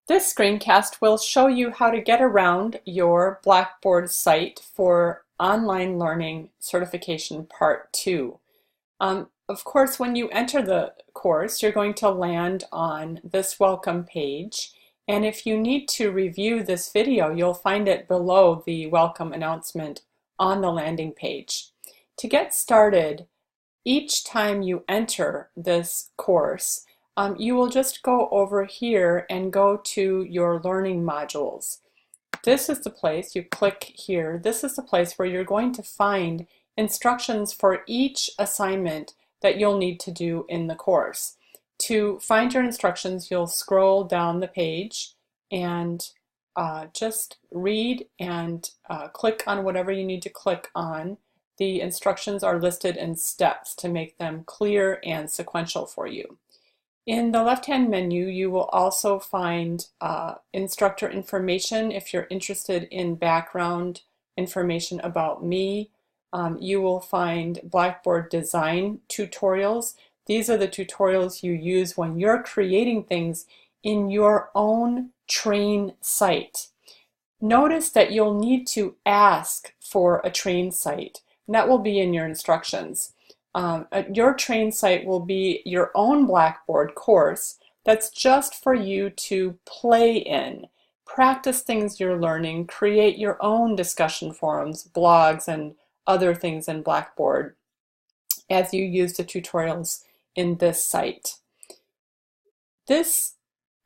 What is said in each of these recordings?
This screencast will show you how to get around your Blackboard site for Online Learning Certification Part 2. Of course, when you enter the course, you're going to land on this welcome page. And if you need to review this video, you'll find it below the welcome announcement on the landing page. To get started, each time you enter this course, you will just go over here and go to your learning modules. This is the place, you click here, this is the place where you're going to find instructions for each assignment that you'll need to do in the course. To find your instructions, you'll scroll down the page and just read and click on whatever you need to click on. The instructions are listed in steps to make them clear and sequential for you. In the left-hand menu, you will also find instructor information. If you're interested in background information about me, you will find Blackboard design tutorials. These are the tutorials you use when you're creating things in your own train site. Notice that you'll need to ask for a train site, and that will be in your instructions. Your train site will be your own Blackboard course that's just for you to play in. Practice things you're learning, create your own discussion forums, blogs, and other things in Blackboard as you use the tutorials in this site. This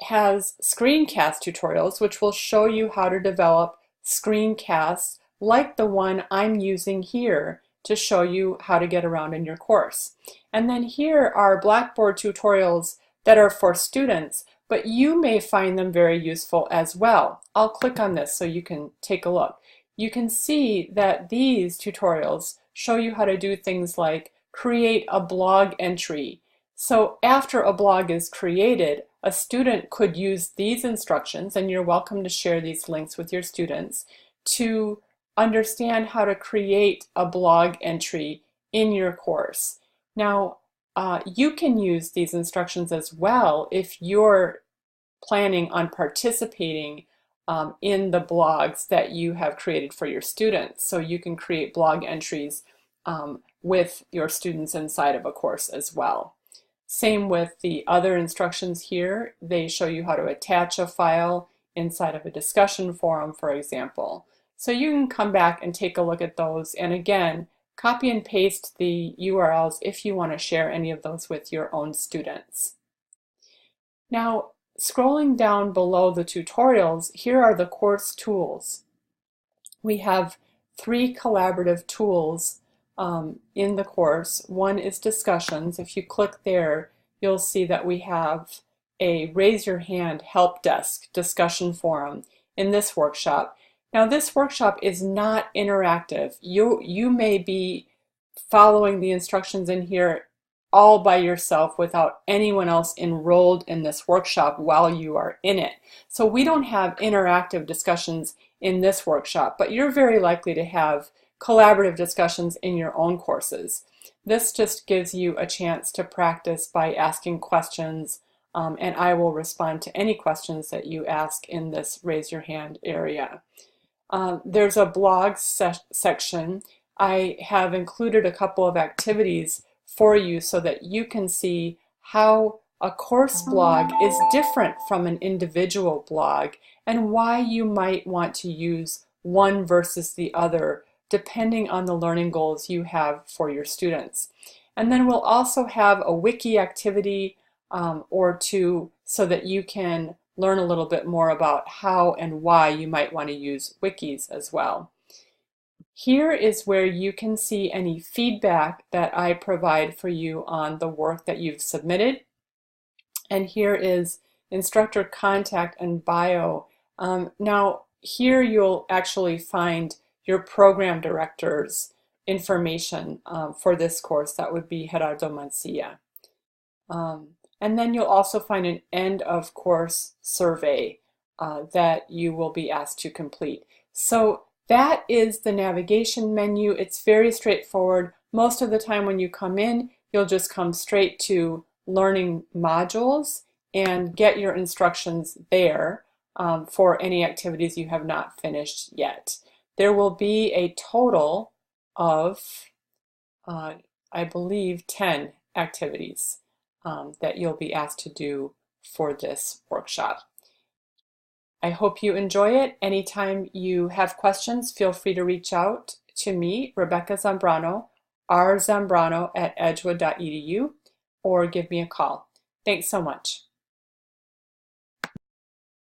has screencast tutorials which will show you how to develop screencasts like the one I'm using here to show you how to get around in your course. And then here are Blackboard tutorials that are for students, but you may find them very useful as well. I'll click on this so you can take a look. You can see that these tutorials show you how to do things like create a blog entry. So after a blog is created, a student could use these instructions, and you're welcome to share these links with your students, to understand how to create a blog entry in your course. Now, you can use these instructions as well if you're planning on participating in the blogs that you have created for your students. So you can create blog entries with your students inside of a course as well. Same with the other instructions here. They show you how to attach a file inside of a discussion forum, for example. So you can come back and take a look at those, and again, copy and paste the URLs if you want to share any of those with your own students. Now, scrolling down below the tutorials, here are the course tools. We have 3 collaborative tools in the course. One is discussions. If you click there, you'll see that we have a raise your hand help desk discussion forum in this workshop. Now, this workshop is not interactive. You may be following the instructions in here all by yourself without anyone else enrolled in this workshop while you are in it. So we don't have interactive discussions in this workshop, but you're very likely to have collaborative discussions in your own courses. This just gives you a chance to practice by asking questions, and I will respond to any questions that you ask in this raise your hand area. There's a blog section. I have included a couple of activities for you so that you can see how a course blog is different from an individual blog and why you might want to use one versus the other depending on the learning goals you have for your students. And then we'll also have a wiki activity or two so that you can learn a little bit more about how and why you might want to use wikis as well. Here is where you can see any feedback that I provide for you on the work that you've submitted. And here is instructor contact and bio. Now, here you'll actually find your program director's information for this course. That would be Gerardo Mancia. And then you'll also find an end of course survey that you will be asked to complete. So that is the navigation menu. It's very straightforward. Most of the time when you come in, you'll just come straight to learning modules and get your instructions there. for any activities you have not finished yet. There will be a total of, I believe, 10 activities that you'll be asked to do for this workshop. I hope you enjoy it. Anytime you have questions, feel free to reach out to me, Rebecca Zambrano, rzambrano@edgewood.edu, or give me a call. Thanks so much.